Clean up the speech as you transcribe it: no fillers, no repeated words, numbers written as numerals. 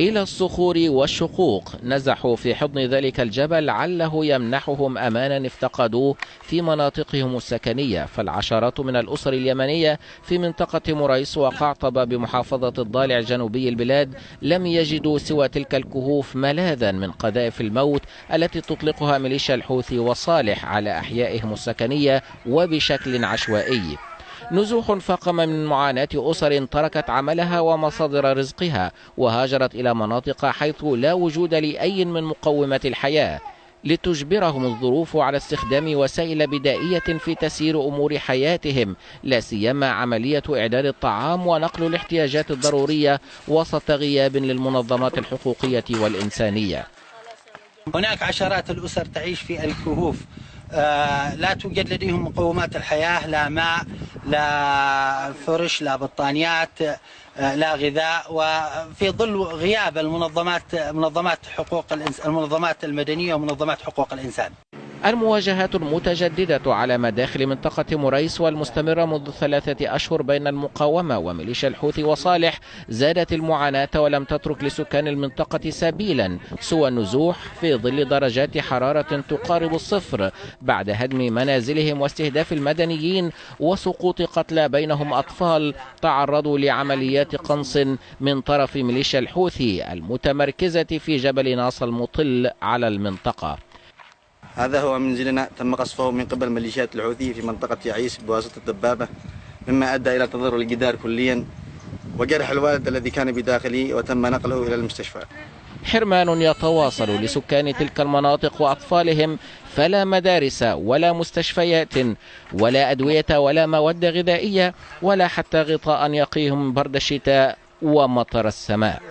إلى الصخور والشقوق، نزحوا في حضن ذلك الجبل عله يمنحهم أمانا افتقدوه في مناطقهم السكنية. فالعشرات من الأسر اليمنية في منطقة مريس وقعطبة بمحافظة الضالع جنوبي البلاد لم يجدوا سوى تلك الكهوف ملاذا من قذائف الموت التي تطلقها ميليشيا الحوثي وصالح على أحيائهم السكنية وبشكل عشوائي. نزوح فاقم من معاناة أسر تركت عملها ومصادر رزقها وهاجرت إلى مناطق حيث لا وجود لأي من مقومات الحياة، لتجبرهم الظروف على استخدام وسائل بدائية في تسيير أمور حياتهم، لا سيما عملية إعداد الطعام ونقل الاحتياجات الضرورية وسط غياب للمنظمات الحقوقية والإنسانية. هناك عشرات الأسر تعيش في الكهوف، لا توجد لديهم مقومات الحياة، لا ماء، لا فرش، لا بطانيات، لا غذاء، وفي ظل غياب المنظمات المدنية ومنظمات حقوق الإنسان. المواجهات المتجددة على مداخل منطقة مريس والمستمرة منذ 3 أشهر بين المقاومة وميليشيا الحوثي وصالح زادت المعاناة ولم تترك لسكان المنطقة سبيلا سوى النزوح في ظل درجات حرارة تقارب الصفر بعد هدم منازلهم واستهداف المدنيين وسقوط قتلى بينهم أطفال تعرضوا لعمليات قنص من طرف ميليشيا الحوثي المتمركزة في جبل ناصر المطل على المنطقة. هذا هو منزلنا تم قصفه من قبل ميليشيات الحوثي في منطقة يعيس بواسطة الدبابة، مما أدى إلى تضرر الجدار كليا وجرح الوالد الذي كان بداخله وتم نقله إلى المستشفى. حرمان يتواصل لسكان تلك المناطق وأطفالهم، فلا مدارس ولا مستشفيات ولا أدوية ولا مواد غذائية ولا حتى غطاء يقيهم برد الشتاء ومطر السماء.